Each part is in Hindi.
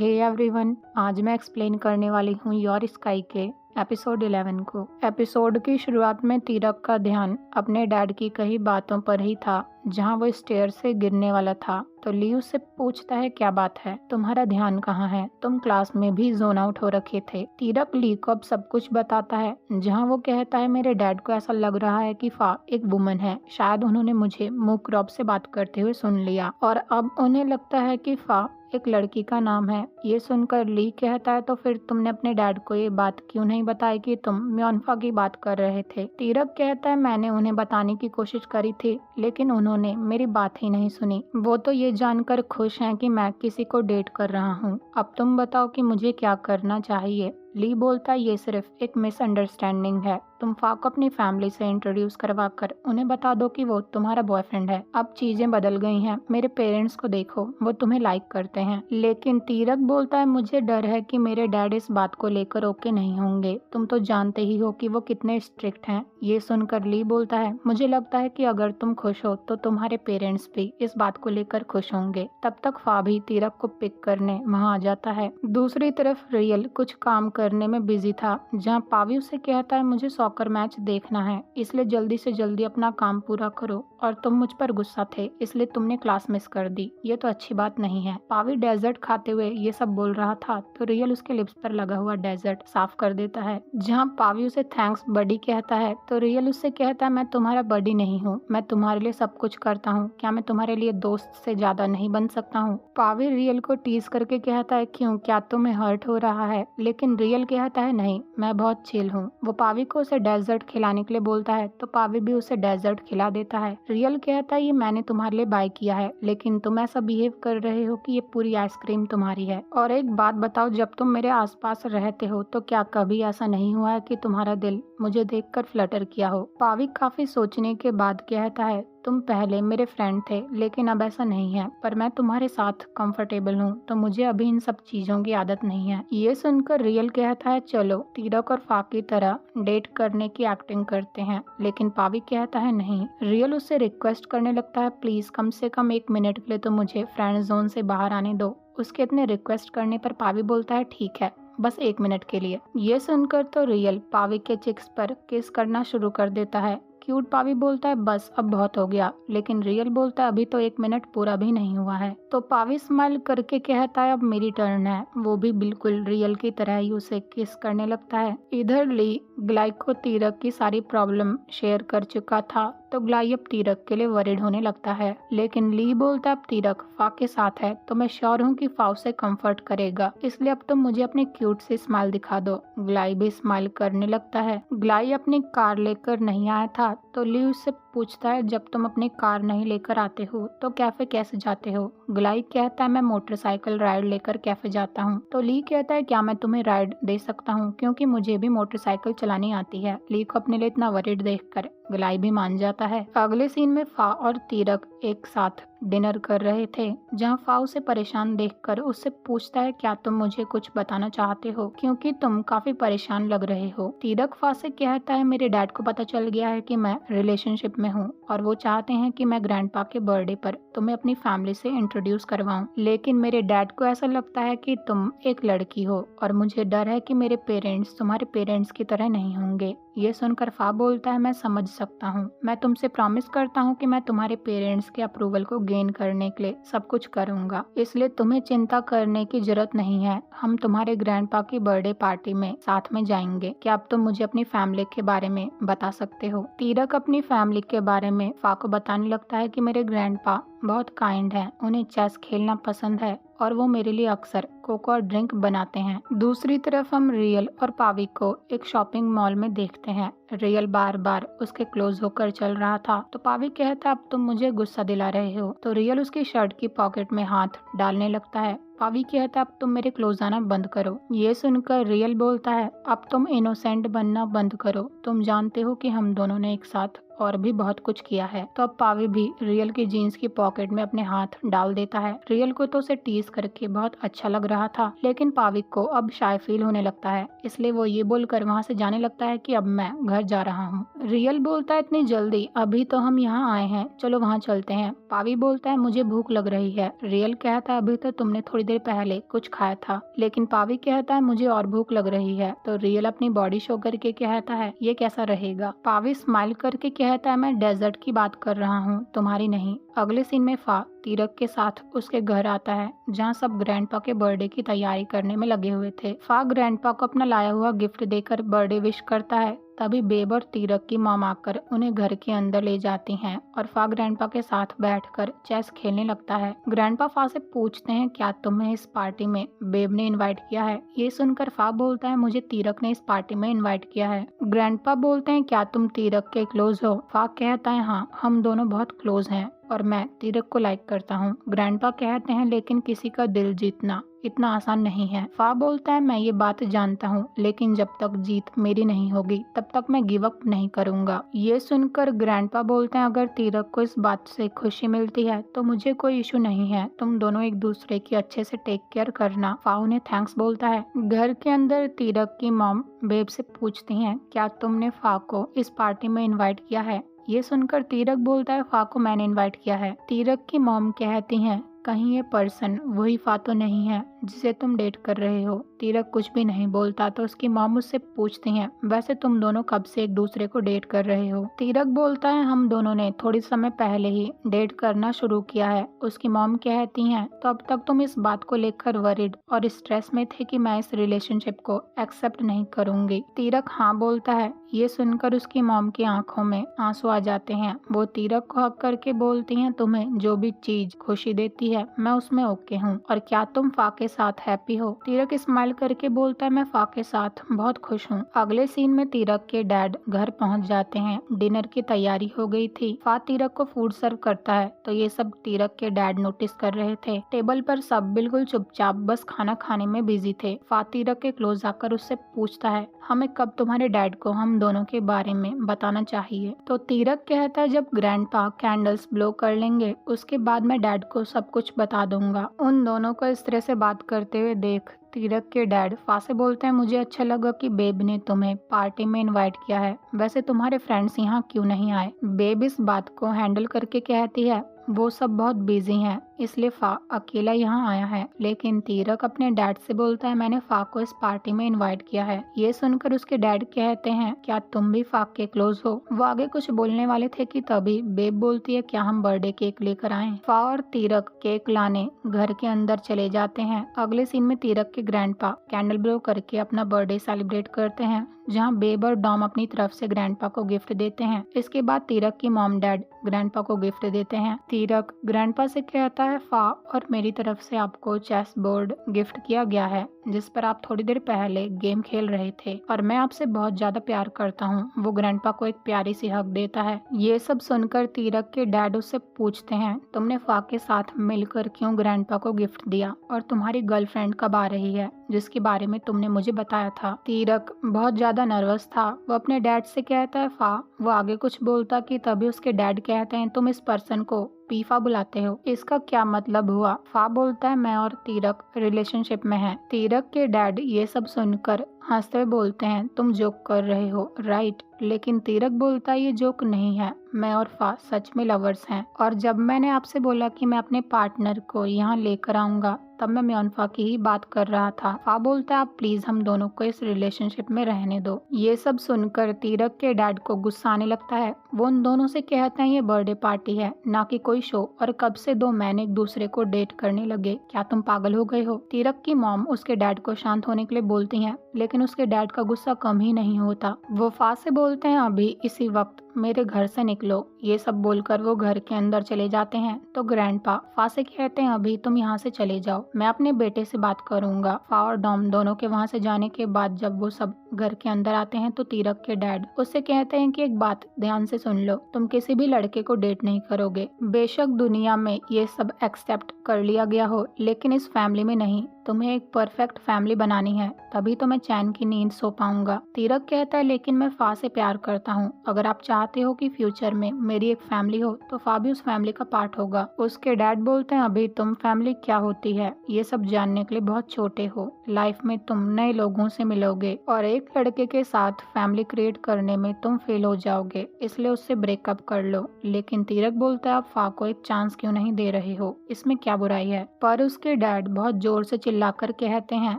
हे एवरीवन, आज मैं एक्सप्लेन करने वाली हूँ योर स्काई के एपिसोड 11 को। एपिसोड की शुरुआत में तीरक का ध्यान अपने डैड की कही बातों पर ही था, जहाँ वो स्टेयर से गिरने वाला था। तो ली उससे पूछता है, क्या बात है, तुम्हारा ध्यान कहाँ है? तुम क्लास में भी जोन आउट हो रखे थे। तीरक ली को अब सब कुछ बताता है, जहाँ वो कहता है, मेरे डैड को ऐसा लग रहा है कि फा एक वुमन है। शायद उन्होंने मुझे मुंह क्रॉप से बात करते हुए सुन लिया और अब उन्हें लगता है कि फा एक लड़की का नाम है। ये सुनकर ली कहता है, तो फिर तुमने अपने डैड को ये बात क्यों नहीं बताई कि तुम म्योनफा की बात कर रहे थे? तीरक कहता है, मैंने उन्हें बताने की कोशिश करी थी, लेकिन उन्होंने मेरी बात ही नहीं सुनी। वो तो ये जानकर खुश हैं कि मैं किसी को डेट कर रहा हूँ। अब तुम बताओ कि मुझे क्या करना चाहिए? ली बोलता है, ये सिर्फ एक मिसअंडरस्टैंडिंग है। तुम फा को अपनी फैमिली से इंट्रोड्यूस करवाकर उन्हें बता दो कि वो तुम्हारा बॉयफ्रेंड है। अब चीजें बदल गई हैं, मेरे पेरेंट्स को देखो, वो तुम्हें लाइक करते हैं। लेकिन तीरक बोलता है, मुझे डर है कि मेरे डैड इस बात को लेकर ओके नहीं होंगे। तुम तो जानते ही हो कि वो कितने स्ट्रिक्ट हैं। ये सुनकर ली बोलता है, मुझे लगता है कि अगर तुम खुश हो तो तुम्हारे पेरेंट्स भी इस बात को लेकर खुश होंगे। तब तक फा भी तीरक को पिक करने वहाँ आ जाता है। दूसरी तरफ रियल कुछ काम करने में बिजी था, जहाँ पावी उसे कहता है, मुझे सॉकर मैच देखना है, इसलिए जल्दी से जल्दी अपना काम पूरा करो। और तुम मुझ पर गुस्सा थे, इसलिए तुमने क्लास मिस कर दी। ये तो अच्छी बात नहीं है। पावी डेजर्ट खाते हुए ये सब बोल रहा था, तो रियल उसके लिप्स पर लगा हुआ डेजर्ट साफ कर देता है। जहाँ पावी उसे थैंक्स बडी कहता है, तो रियल उससे कहता है, मैं तुम्हारा बडी नहीं हूँ, मैं तुम्हारे लिए सब कुछ करता हूँ। क्या मैं तुम्हारे लिए दोस्त से ज्यादा नहीं बन सकता हूँ? पावी रियल को टीज करके कहता है, क्यों, क्या तुम्हें हर्ट हो रहा है? लेकिन रियल कहता है, नहीं, मैं बहुत चिल हूँ। वो पावी को उसे डेजर्ट खिलाने के लिए बोलता है, तो पावी भी उसे डेजर्ट खिला देता है। रियल कहता है, ये मैंने तुम्हारे लिए बाय किया है, लेकिन तुम ऐसा बिहेव कर रहे हो कि ये पूरी आइसक्रीम तुम्हारी है। और एक बात बताओ, जब तुम मेरे आसपास रहते हो तो क्या कभी ऐसा नहीं हुआ है कि तुम्हारा दिल मुझे देखकर फ्लटर किया हो? पावी काफी सोचने के बाद कहता है, तुम पहले मेरे फ्रेंड थे, लेकिन अब ऐसा नहीं है, पर मैं तुम्हारे साथ कंफर्टेबल हूँ, तो मुझे अभी इन सब चीजों की आदत नहीं है। ये सुनकर रियल कहता है, चलो तीरक और फा की तरह डेट करने की एक्टिंग करते हैं। लेकिन पावी कहता है, नहीं। रियल उससे रिक्वेस्ट करने लगता है, प्लीज कम से कम 1 मिनट के लिए तो मुझे फ्रेंड जोन से बाहर आने दो। उसके इतने रिक्वेस्ट करने पर पावी बोलता है, ठीक है, बस 1 मिनट के लिए। ये सुनकर तो रियल पावी के चिक्स पर किस करना शुरू कर देता है। क्यूट पावी बोलता है, बस अब बहुत हो गया। लेकिन रियल बोलता है, अभी तो 1 मिनट पूरा भी नहीं हुआ है। तो पावी स्माइल करके कहता है, अब मेरी टर्न है। वो भी बिल्कुल रियल की तरह ही उसे किस करने लगता है। इधर ली ग्लाई को तीरक की सारी प्रॉब्लम शेयर कर चुका था, तो ग्लाई अब तीरक के लिए वरिड होने लगता है। लेकिन ली बोलता है, अब तीरक फा के साथ है, तो मैं श्योर हूँ कि फा उसे कंफर्ट करेगा, इसलिए अब तुम मुझे अपनी क्यूट सी स्माइल दिखा दो। ग्लाई भी स्माइल करने लगता है। ग्लाई अपनी कार लेकर नहीं आया था, तो ली उससे पूछता है, जब तुम अपनी कार नहीं लेकर आते हो तो कैफे कैसे जाते हो? ग्लाई कहता है, मैं मोटरसाइकिल राइड लेकर कैफे जाता हूँ। तो ली कहता है, क्या मैं तुम्हें राइड दे सकता हूँ, क्योंकि मुझे भी मोटरसाइकिल चलानी आती है। ली को अपने लिए इतना वरिड देखकर ग्लाई भी मान जाता है। अगले सीन में फा और तीरक एक साथ डिनर कर रहे थे, जहाँ फा उसे परेशान देखकर उससे पूछता है, क्या तुम मुझे कुछ बताना चाहते हो, क्योंकि तुम काफी परेशान लग रहे हो? तीरक फा से कहता है, मेरे डैड को पता चल गया है कि मैं रिलेशनशिप में हूँ और वो चाहते हैं कि मैं ग्रैंडपा के बर्थडे पर तुम्हें अपनी फैमिली से इंट्रोड्यूस करवाऊं। लेकिन मेरे डैड को ऐसा लगता है कि तुम एक लड़की हो और मुझे डर है कि मेरे पेरेंट्स तुम्हारे पेरेंट्स की तरह नहीं होंगे। ये सुनकर फा बोलता है, मैं समझ सकता हूँ, मैं तुमसे प्रॉमिस करता हूँ कि मैं तुम्हारे पेरेंट्स के अप्रूवल को गेन करने के लिए सब कुछ करूँगा, इसलिए तुम्हें चिंता करने की जरूरत नहीं है। हम तुम्हारे ग्रैंडपा की बर्थडे पार्टी में साथ में जाएंगे। क्या अब तुम मुझे अपनी फैमिली के बारे में बता सकते हो? तीरक अपनी फैमिली के बारे में फा को बताने लगता है कि मेरे ग्रैंडपा बहुत काइंड हैं, उन्हें चेस खेलना पसंद है और वो मेरे लिए अक्सर कोको और ड्रिंक बनाते हैं। दूसरी तरफ हम रियल और पावी को एक शॉपिंग मॉल में देखते हैं। रियल बार बार उसके क्लोज होकर चल रहा था, तो पावी कहता, अब तुम मुझे गुस्सा दिला रहे हो। तो रियल उसकी शर्ट की पॉकेट में हाथ डालने लगता है। पावी कहता, अब तुम मेरे क्लोज आना बंद करो। ये सुनकर रियल बोलता है, अब तुम इनोसेंट बनना बंद करो। तुम जानते हो कि हम दोनों ने एक साथ और भी बहुत कुछ किया है। तो अब पावी भी रियल की जीन्स की पॉकेट में अपने हाथ डाल देता है। रियल को तो उसे टीज करके बहुत अच्छा लग रहा था, लेकिन पाविक को अब शाय फील होने लगता है, इसलिए वो ये बोलकर वहाँ से जाने लगता है कि अब मैं घर जा रहा हूँ। रियल बोलता है इतनी जल्दी, अभी तो हम यहाँ आए हैं, चलो वहाँ चलते हैं। पावी बोलता है मुझे भूख लग रही है। रियल कहता है अभी तो तुमने थोड़ी देर पहले कुछ खाया था, लेकिन पावी कहता है मुझे और भूख लग रही है। तो रियल अपनी बॉडी शो करके कहता है ये कैसा रहेगा। पावी स्माइल करके कहता है मैं डेजर्ट की बात कर रहा हूँ, तुम्हारी नहीं। अगले सीन में फा तीरक के साथ उसके घर आता है, जहाँ सब ग्रैंडपा के बर्थडे की तैयारी करने में लगे हुए थे। फा ग्रैंडपा को अपना लाया हुआ गिफ्ट देकर बर्थडे विश करता है। तभी बेब और तीरक की मॉम आकर उन्हें घर के अंदर ले जाती हैं और फा ग्रैंडपा के साथ बैठकर चेस खेलने लगता है। ग्रैंडपा फा से पूछते हैं क्या तुम्हें इस पार्टी में बेब ने इनवाइट किया है। ये सुनकर फा बोलता है मुझे तीरक ने इस पार्टी में इनवाइट किया है। ग्रैंडपा बोलते हैं क्या तुम तीरक के क्लोज हो। फा कहता है हाँ, हम दोनों बहुत क्लोज हैं और मैं तीरक को लाइक करता हूँ। ग्रैंडपा कहते हैं लेकिन किसी का दिल जीतना इतना आसान नहीं है। फा बोलता है मैं ये बात जानता हूँ, लेकिन जब तक जीत मेरी नहीं होगी तब तक मैं गिव अप नहीं करूँगा। ये सुनकर ग्रैंडपा बोलते हैं अगर तीरक को इस बात से खुशी मिलती है तो मुझे कोई इशू नहीं है, तुम दोनों एक दूसरे की अच्छे से टेक केयर करना। फा उन्हें थैंक्स बोलता है। घर के अंदर तीरक की मॉम बेब से पूछती है क्या तुमने फा को इस पार्टी में इन्वाइट किया है। ये सुनकर तीरक बोलता है फा को मैंने इनवाइट किया है। तीरक की मॉम कहती हैं कहीं ये पर्सन वही फा तो नहीं है जिसे तुम डेट कर रहे हो। तीरक कुछ भी नहीं बोलता तो उसकी मॉम उससे पूछती हैं वैसे तुम दोनों कब से एक दूसरे को डेट कर रहे हो। तीरक बोलता है हम दोनों ने थोड़ी समय पहले ही डेट करना शुरू किया है। उसकी मॉम कहती हैं तो अब तक तुम इस बात को लेकर वरीड और स्ट्रेस में थे कि मैं इस रिलेशनशिप को एक्सेप्ट नहीं करूंगी। तीरक हाँ बोलता है। ये सुनकर उसकी मॉम की आंखों में आंसू आ जाते हैं। वो तीरक को हक करके बोलती हैं तुम्हें जो भी चीज खुशी देती है मैं उसमें ओके हूँ, और क्या तुम फा के साथ हैप्पी हो। तीरक स्माइल करके बोलता है मैं फा के साथ बहुत खुश हूँ। अगले सीन में तीरक के डैड घर पहुँच जाते हैं। डिनर की तैयारी हो गई थी। फा तीरक को फूड सर्व करता है तो ये सब तीरक के डैड नोटिस कर रहे थे। टेबल पर सब बिल्कुल चुपचाप बस खाना खाने में बिजी थे। फा तीरक के क्लोज आकर उससे पूछता है हमें कब तुम्हारे डैड को हम दोनों के बारे में बताना चाहिए। तो तीरक कहता है जब ग्रैंडपा कैंडल्स ब्लो कर लेंगे उसके बाद मैं डैड को सब कुछ बता दूंगा। उन दोनों को इस तरह से बात करते हुए देख तीरक के डैड फा से बोलते हैं मुझे अच्छा लगा कि बेब ने तुम्हें पार्टी में इनवाइट किया है, वैसे तुम्हारे फ्रेंड्स यहाँ क्यों नहीं आए। बेब इस बात को हैंडल करके कहती है वो सब बहुत बिजी हैं इसलिए फा अकेला यहाँ आया है। लेकिन तीरक अपने डैड से बोलता है मैंने फा को इस पार्टी में इनवाइट किया है। ये सुनकर उसके डैड कहते हैं क्या तुम भी फा के क्लोज हो। वो आगे कुछ बोलने वाले थे कि तभी बेब बोलती है क्या हम बर्थडे केक लेकर आए। फा और तीरक केक लाने घर के अंदर चले जाते हैं। अगले सीन में तीरक के ग्रैंडपा कैंडल ब्लो करके अपना बर्थडे सेलिब्रेट करते हैं, जहाँ बेब और डॉम अपनी तरफ से ग्रैंडपा को गिफ्ट देते हैं। इसके बाद तीरक की मॉम डैड ग्रैंडपा को गिफ्ट देते हैं। तीरक ग्रैंडपा से कहता है फा और मेरी तरफ से आपको चेस बोर्ड गिफ्ट किया गया है जिस पर आप थोड़ी देर पहले गेम खेल रहे थे और मैं आपसे बहुत ज्यादा प्यार करता हूँ। वो ग्रैंडपा को एक प्यारी सी हक देता है। ये सब सुनकर तीरक के डैड उससे पूछते हैं तुमने फा के साथ मिलकर क्यों ग्रैंडपा को गिफ्ट दिया और तुम्हारी गर्लफ्रेंड कब आ रही है जिसके बारे में तुमने मुझे बताया था। तीरक बहुत ज्यादा नर्वस था। वो अपने डैड से कहता है फा। वो आगे कुछ बोलता कि तभी उसके डैड कहते हैं तुम इस पर्सन को पीफा बुलाते हो, इसका क्या मतलब हुआ। फा बोलता है मैं और तीरक रिलेशनशिप में हैं। तीरक के डैड ये सब सुनकर हंसते हुए बोलते हैं तुम जोक कर रहे हो राइट। लेकिन तीरक बोलता है ये जोक नहीं है, मैं और फा सच में लवर्स हैं और जब मैंने आपसे बोला कि मैं अपने पार्टनर को यहाँ लेकर आऊंगा तब मैं म्योनफा की ही बात कर रहा था। फा बोलता है आप प्लीज हम दोनों को इस रिलेशनशिप में रहने दो। ये सब सुनकर तीरक के डैड को गुस्सा आने लगता है। वो उन दोनों से कहते हैं ये बर्थडे पार्टी है ना कि कोई शो, और कब से दो मैन एक दूसरे को डेट करने लगे, क्या तुम पागल हो गए हो। तीरक की मॉम उसके डैड को शांत होने के लिए बोलती हैं, लेकिन उसके डैड का गुस्सा कम ही नहीं होता। वो फा से बोलते हैं अभी इसी वक्त मेरे घर से निकलो। ये सब बोलकर वो घर के अंदर चले जाते हैं। तो ग्रैंडपा फा से कहते हैं अभी तुम यहाँ से चले जाओ, मैं अपने बेटे से बात करूंगा। फा और डॉम दोनों के वहाँ से जाने के बाद जब वो सब घर के अंदर आते हैं तो तीरक के डैड उससे कहते हैं कि एक बात ध्यान से सुन लो, तुम किसी भी लड़के को डेट नहीं करोगे। बेशक दुनिया में ये सब एक्सेप्ट कर लिया गया हो लेकिन इस फैमिली में नहीं। तुम्हें एक परफेक्ट फैमिली बनानी है, तभी तो मैं चैन की नींद सो पाऊंगा। तीरक कहता है लेकिन मैं फा से प्यार करता हूँ। अगर आप चाहते हो कि फ्यूचर में मेरी एक फैमिली हो तो फा भी उस फैमिली का पार्ट होगा। उसके डैड बोलते हैं अभी तुम फैमिली क्या होती है ये सब जानने के लिए बहुत छोटे हो। लाइफ में तुम नए लोगों से मिलोगे और एक लड़के के साथ फैमिली क्रिएट करने में तुम फेल हो जाओगे, इसलिए उससे ब्रेकअप कर लो। लेकिन तीरक बोलता है आप फा को एक चांस क्यों नहीं दे रहे हो, इसमें क्या बुराई है। पर उसके डैड बहुत जोर से चिल्लाकर कहते हैं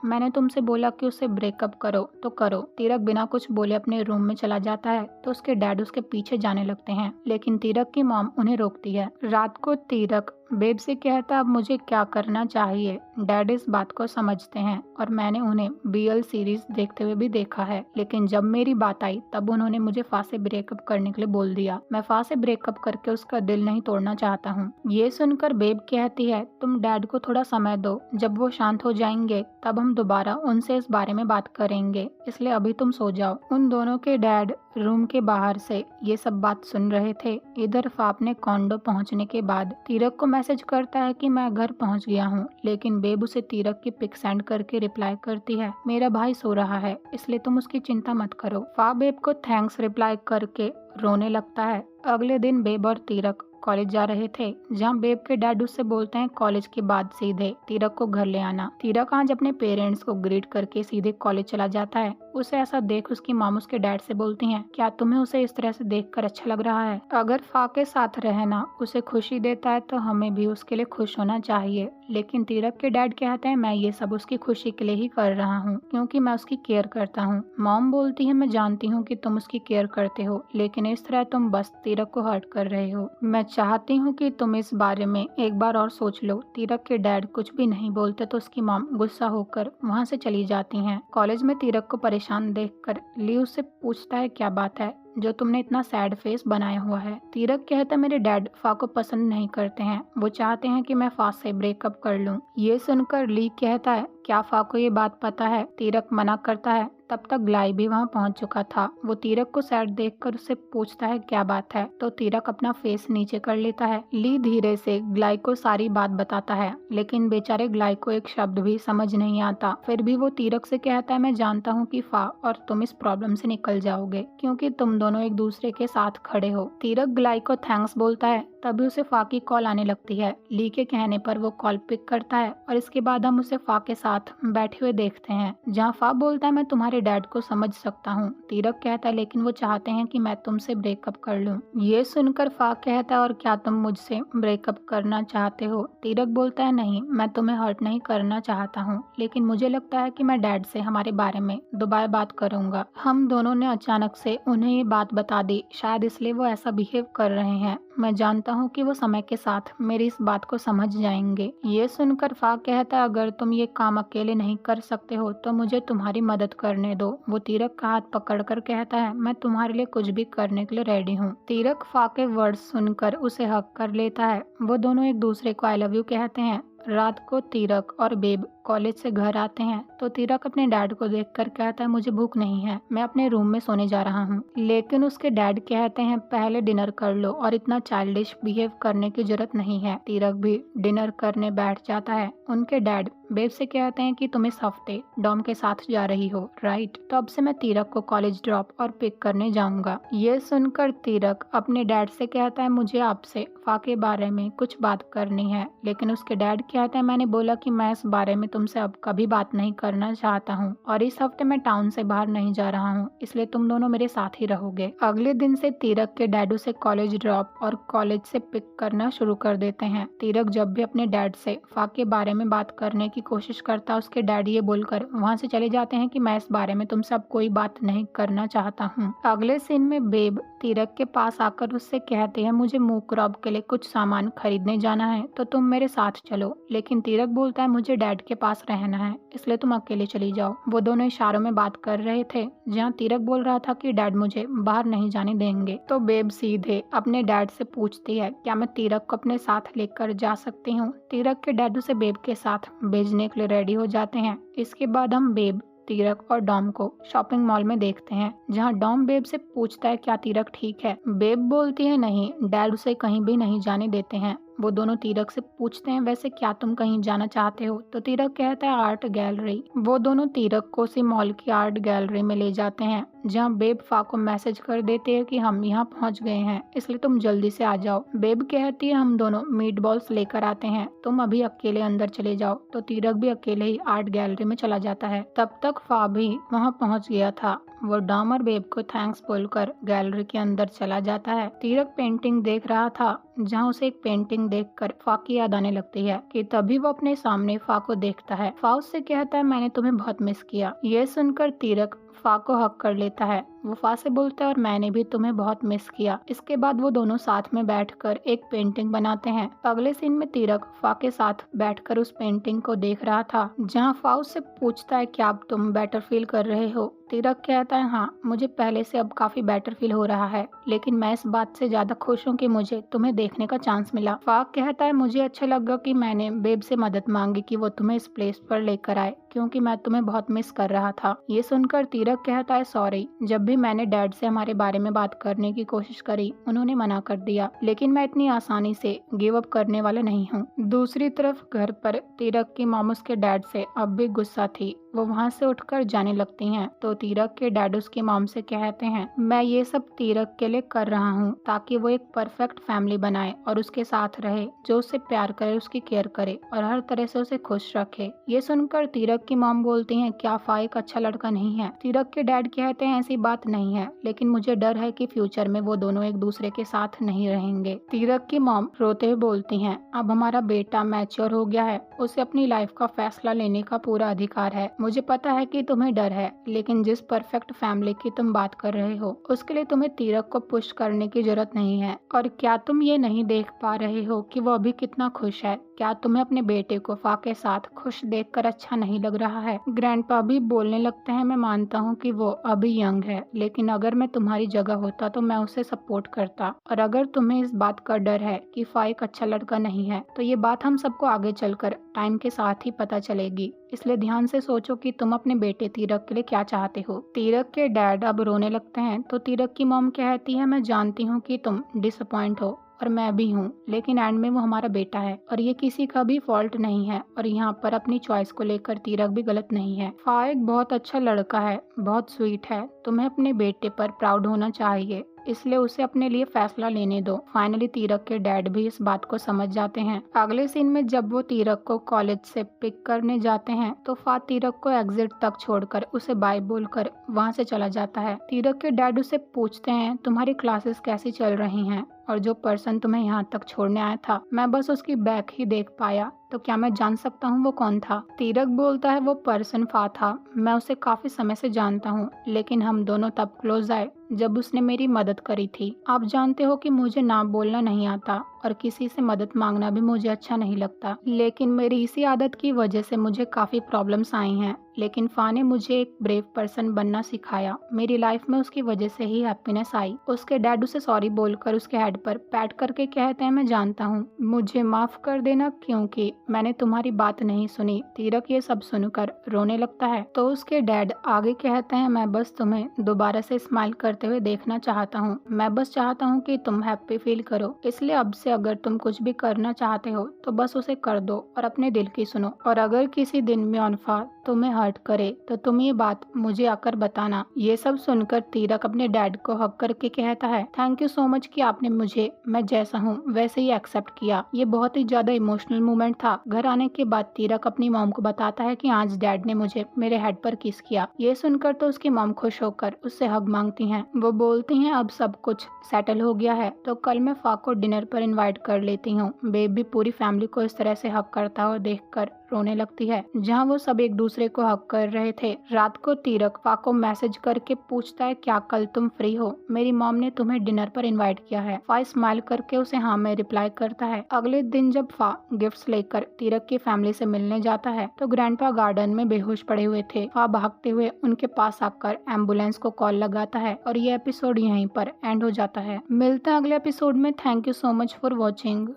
मैंने तुमसे बोला कि उसे ब्रेकअप करो तो करो। तीरक बिना कुछ बोले अपने रूम में चला जाता है तो उसके डैड उसके पीछे जाने लगते हैं, लेकिन तीरक की मॉम उन्हें रोकती है। रात को तीरक बेब से कहता अब मुझे क्या करना चाहिए। डैड इस बात को समझते हैं और मैंने उन्हें बीएल सीरीज देखते हुए भी देखा है, लेकिन जब मेरी बात आई तब उन्होंने मुझे फा से ब्रेकअप करने के लिए बोल दिया। मैं फा से ब्रेकअप करके उसका दिल नहीं तोड़ना चाहता हूँ। ये सुनकर बेब कहती है तुम डैड को थोड़ा समय दो, जब वो शांत हो जाएंगे तब हम दोबारा उनसे इस बारे में बात करेंगे, इसलिए अभी तुम सो जाओ। उन दोनों के डैड रूम के बाहर से ये सब बात सुन रहे थे। इधर फा अपने कॉन्डो पहुंचने के बाद तीरक को मैसेज करता है कि मैं घर पहुंच गया हूं, लेकिन बेब उसे तीरक की पिक सेंड करके रिप्लाई करती है मेरा भाई सो रहा है, इसलिए तुम उसकी चिंता मत करो। फा बेब को थैंक्स रिप्लाई करके रोने लगता है। अगले दिन बेब और तीरक कॉलेज जा रहे थे, जहाँ बेब के डैड उससे बोलते हैं कॉलेज के बाद सीधे तीरक को घर ले आना। तीरक आज अपने पेरेंट्स को ग्रीट करके सीधे कॉलेज चला जाता है। उसे ऐसा देख उसकी मॉम उसके डैड से बोलती हैं क्या तुम्हें उसे इस तरह से देखकर अच्छा लग रहा है। अगर फा के साथ रहना उसे खुशी देता है तो हमें भी उसके लिए खुश होना चाहिए। लेकिन तीरक के डैड कहते हैं मैं ये सब उसकी खुशी के लिए ही कर रहा हूँ क्योंकि मैं उसकी केयर करता हूँ। मॉम बोलती है मैं जानती हूँ कि तुम उसकी केयर करते हो, लेकिन इस तरह तुम बस तीरक को हर्ट कर रहे हो। मैं चाहती हूँ कि तुम इस बारे में एक बार और सोच लो। तीरक के डैड कुछ भी नहीं बोलते तो उसकी मॉम गुस्सा होकर वहाँ से चली जाती हैं। कॉलेज में तीरक को परेशान देखकर ली उससे पूछता है क्या बात है जो तुमने इतना सैड फेस बनाया हुआ है। तीरक कहता है मेरे डैड फा को पसंद नहीं करते हैं, वो चाहते हैं कि मैं फा से ब्रेकअप कर लूं। ये सुनकर ली कहता है क्या फा को ये बात पता है। तीरक मना करता है। तब तक ग्लाई भी वहाँ पहुँच चुका था। वो तीरक को सैड देखकर उससे पूछता है क्या बात है, तो तीरक अपना फेस नीचे कर लेता है। ली धीरे से ग्लाई को सारी बात बताता है, लेकिन बेचारे ग्लाई को एक शब्द भी समझ नहीं आता। फिर भी वो तीरक से कहता है मैं जानता हूँ कि फा और तुम इस प्रॉब्लम से निकल जाओगे क्योंकि तुम दोनों एक दूसरे के साथ खड़े हो। तीरक ग्लाई को थैंक्स बोलता है। तभी उसे फा की कॉल आने लगती है। ली के कहने पर वो कॉल पिक करता है और इसके बाद हम उसे फा के साथ बैठे हुए देखते हैं, जहाँ फा बोलता है मैं तुम्हारे डैड को समझ सकता हूँ। तीरक कहता है लेकिन वो चाहते हैं कि मैं तुमसे ब्रेकअप कर लूँ। ये सुनकर फा कहता है और क्या तुम मुझसे ब्रेकअप करना चाहते हो। तीरक बोलता है नहीं, मैं तुम्हें हर्ट नहीं करना चाहता हूँ, लेकिन मुझे लगता है कि मैं डैड से हमारे बारे में दोबारा बात करूंगा। हम दोनों ने अचानक से उन्हें ये बात बता दी, शायद इसलिए वो ऐसा बिहेव कर रहे हैं। मैं जानता हूँ कि वो समय के साथ मेरी इस बात को समझ जाएंगे। ये सुनकर फा कहता है अगर तुम ये काम अकेले नहीं कर सकते हो तो मुझे तुम्हारी मदद करने दो। वो तीरक का हाथ पकड़कर कहता है मैं तुम्हारे लिए कुछ भी करने के लिए रेडी हूँ। तीरक फा के वर्ड्स सुनकर उसे हक कर लेता है। वो दोनों एक दूसरे को आई लव यू कहते हैं। रात को तीरक और बेब कॉलेज से घर आते हैं तो तीरक अपने डैड को देखकर कहता है मुझे भूख नहीं है, मैं अपने रूम में सोने जा रहा हूँ। लेकिन उसके डैड कहते हैं पहले डिनर कर लो और इतना चाइल्डिश बिहेव करने की जरूरत नहीं है। तीरक भी डिनर करने बैठ जाता है। उनके डैड बेब से कहते हैं कि तुम इस हफ्ते डॉम के साथ जा रही हो राइट, तो अब से मैं तीरक को कॉलेज ड्रॉप और पिक करने जाऊंगा। ये सुनकर तीरक अपने डैड से कहता है मुझे आपसे फा के बारे में कुछ बात करनी है, लेकिन उसके डैड कहते हैं मैंने बोला कि मैं इस बारे में तुमसे अब कभी बात नहीं करना चाहता हूँ और इस हफ्ते मैं टाउन से बाहर नहीं जा रहा हूँ, इसलिए तुम दोनों मेरे साथ ही रहोगे। अगले दिन से तीरक के डैड उसे कॉलेज ड्रॉप और कॉलेज से पिक करना शुरू कर देते हैं। तीरक जब भी अपने डैड से फा के बारे में बात करने की कोशिश करता है उसके डैड ये बोलकर वहाँ से चले जाते हैं कि मैं इस बारे में तुमसे अब कोई बात नहीं करना चाहता हूँ। अगले सीन में बेब तीरक के पास आकर उससे कहते हैं मुझे मूक क्रॉप के लिए कुछ सामान खरीदने जाना है तो तुम मेरे साथ चलो, लेकिन तीरक बोलता है मुझे डैड के पास रहना है इसलिए तुम अकेले चली जाओ। वो दोनों इशारों में बात कर रहे थे, जहाँ तीरक बोल रहा था कि डैड मुझे बाहर नहीं जाने देंगे। तो बेब सीधे अपने डैड से पूछती है क्या मैं तीरक को अपने साथ लेकर जा सकती हूँ। तीरक के डैड उसे बेब के साथ भेजने के लिए रेडी हो जाते हैं। इसके बाद हम बेब तीरक और डॉम को शॉपिंग मॉल में देखते हैं, जहां डॉम बेब से पूछता है क्या तीरक ठीक है। बेब बोलती है नहीं, डैड उसे कहीं भी नहीं जाने देते हैं। वो दोनों तीरक से पूछते हैं वैसे क्या तुम कहीं जाना चाहते हो? तो तीरक कहता है आर्ट गैलरी। वो दोनों तीरक को उसी मॉल की आर्ट गैलरी में ले जाते हैं जहाँ बेब फा को मैसेज कर देते हैं कि हम यहाँ पहुँच गए हैं, इसलिए तुम जल्दी से आ जाओ। बेब कहती है हम दोनों मीट बॉल्स लेकर आते हैं, तुम अभी अकेले अंदर चले जाओ। तो तीरक भी अकेले ही आर्ट गैलरी में चला जाता है। तब तक फा भी वहाँ पहुँच गया था। वो डॉम और बेब को थैंक्स बोलकर गैलरी के अंदर चला जाता है। तीरक पेंटिंग देख रहा था जहाँ उसे एक पेंटिंग देखकर फा की याद आने लगती है कि तभी वो अपने सामने फा को देखता है। फा उससे कहता है मैंने तुम्हें बहुत मिस किया। ये सुनकर तीरक फा को हक कर लेता है। वो फा से बोलता है और मैंने भी तुम्हें बहुत मिस किया। इसके बाद वो दोनों साथ में बैठकर एक पेंटिंग बनाते हैं। अगले सीन में तीरक फा के साथ बैठकर उस पेंटिंग को देख रहा था जहाँ फा उससे पूछता है क्या अब तुम बेटर फील कर रहे हो? तीरक कहता है हाँ, मुझे पहले से अब काफी बेटर फील हो रहा है, लेकिन मैं इस बात से ज्यादा खुश हूँ कि मुझे तुम्हें देखने का चांस मिला। फा कहता है मुझे अच्छा लगा कि मैंने बेब से मदद मांगी कि वो तुम्हें इस प्लेस पर लेकर आए, क्योंकि मैं तुम्हें बहुत मिस कर रहा था। ये सुनकर तीरक कहता है सॉरी, जब भी मैंने डैड से हमारे बारे में बात करने की कोशिश करी उन्होंने मना कर दिया, लेकिन मैं इतनी आसानी से गिव अप करने वाला नहीं हूँ। दूसरी तरफ घर पर तीरक की मॉम उसके डैड से अब भी गुस्सा थी। वो वहाँ से उठकर जाने लगती हैं तो तीरक के डैड उसकी मॉम से कहते हैं मैं ये सब तीरक के लिए कर रहा हूँ ताकि वो एक परफेक्ट फैमिली बनाए और उसके साथ रहे, जो उससे प्यार करे, उसकी केयर करे और हर तरह से उसे खुश रखे। ये सुनकर तीरक की मॉम बोलती हैं क्या फा एक अच्छा लड़का नहीं है? तीरक के डैड कहते हैं ऐसी बात नहीं है, लेकिन मुझे डर है कि फ्यूचर में वो दोनों एक दूसरे के साथ नहीं रहेंगे। तीरक की मॉम रोते हुए बोलती हैं अब हमारा बेटा मैच्योर हो गया है, उसे अपनी लाइफ का फैसला लेने का पूरा अधिकार है। मुझे पता है कि तुम्हें डर है, लेकिन जिस परफेक्ट फैमिली की तुम बात कर रहे हो उसके लिए तुम्हें तीरक को पुश करने की जरूरत नहीं है। और क्या तुम ये नहीं देख पा रहे हो कि वो अभी कितना खुश है? क्या तुम्हें अपने बेटे को फा के साथ खुश देखकर अच्छा नहीं लग रहा है? ग्रैंडपा भी बोलने लगते हैं मैं मानता हूँ कि वो अभी यंग है, लेकिन अगर मैं तुम्हारी जगह होता तो मैं उसे सपोर्ट करता। और अगर तुम्हें इस बात का डर है कि फा एक अच्छा लड़का नहीं है तो ये बात हम सबको आगे चलकर टाइम के साथ ही पता चलेगी, इसलिए ध्यान से सोचो कि तुम अपने बेटे तीरक के लिए क्या चाहते हो। तीरक के डैड अब रोने लगते हैं तो तीरक की मॉम कहती है मैं जानती हूँ कि तुम डिसअपॉइंट हो और मैं भी हूँ, लेकिन एंड में वो हमारा बेटा है और ये किसी का भी फॉल्ट नहीं है और यहाँ पर अपनी चॉइस को लेकर तीरक भी गलत नहीं है। फा एक बहुत अच्छा लड़का है, बहुत स्वीट है, तुम्हें अपने बेटे पर प्राउड होना चाहिए, इसलिए उसे अपने लिए फैसला लेने दो। फाइनली तीरक के डैड भी इस बात को समझ जाते हैं। अगले सीन में जब वो तीरक को कॉलेज से पिक करने जाते हैं तो फा तीरक को एग्जिट तक छोड़कर उसे बाय बोलकर वहाँ से चला जाता है। तीरक के डैड उसे पूछते हैं तुम्हारी क्लासेस कैसी चल रही हैं और जो पर्सन तुम्हें यहाँ तक छोड़ने आया था मैं बस उसकी बैग ही देख पाया, तो क्या मैं जान सकता हूँ वो कौन था? तीरक बोलता है वो पर्सन फा था, मैं उसे काफी समय से जानता हूँ, लेकिन हम दोनों तब क्लोज आए जब उसने मेरी मदद करी थी। आप जानते हो कि मुझे ना बोलना नहीं आता और किसी से मदद मांगना भी मुझे अच्छा नहीं लगता, लेकिन मेरी इसी आदत की वजह से मुझे काफी प्रॉब्लम्स आई हैं, लेकिन फा ने मुझे एक ब्रेव पर्सन बनना सिखाया। मेरी लाइफ में उसकी वजह से ही हैप्पीनेस आई। उसके डैड उसे सॉरी बोलकर उसके हेड पर पैट करके कहते हैं मैं जानता हूँ, मुझे माफ कर देना क्योंकि मैंने तुम्हारी बात नहीं सुनी। तीरक ये सब सुनकर रोने लगता है तो उसके डैड आगे कहते हैं मैं बस तुम्हें दोबारा से स्माइल करते हुए देखना चाहता हूँ, मैं बस चाहता हूँ कि तुम हैप्पी फील करो, इसलिए अब से अगर तुम कुछ भी करना चाहते हो तो बस उसे कर दो और अपने दिल की सुनो। और अगर किसी दिन में अनफा तुम्हें हर्ट करे तो तुम ये बात मुझे आकर बताना। ये सब सुनकर तीरक अपने डैड को हक करके कहता है थैंक यू सो मच कि आपने मुझे मैं जैसा हूँ वैसे ही एक्सेप्ट किया। ये बहुत ही ज्यादा इमोशनल मोमेंट था। घर आने के बाद तीरक अपनी मॉम को बताता है कि आज डैड ने मुझे मेरे हेड पर किस किया। ये सुनकर तो उसकी मॉम खुश होकर उससे हग मांगती हैं। वो बोलती हैं अब सब कुछ सेटल हो गया है तो कल मैं फा को डिनर पर इनवाइट कर लेती हूँ। बेब भी पूरी फैमिली को इस तरह से हक करता हुआ देखकर रोने लगती है। जहाँ वो सब एक दूसरे को हक कर रहे थे, रात को तीरक फा को मैसेज करके पूछता है क्या कल तुम फ्री हो? मेरी मॉम ने तुम्हें डिनर पर इनवाइट किया है। फा स्माइल करके उसे हाँ में रिप्लाई करता है। अगले दिन जब फा गिफ्ट्स लेकर तीरक की फैमिली से मिलने जाता है तो ग्रैंडपा गार्डन में बेहोश पड़े हुए थे। फा भागते हुए उनके पास आकर एम्बुलेंस को कॉल लगाता है और ये एपिसोड यहीं पर एंड हो जाता है। मिलता है अगले एपिसोड में। Thank you so much for watching.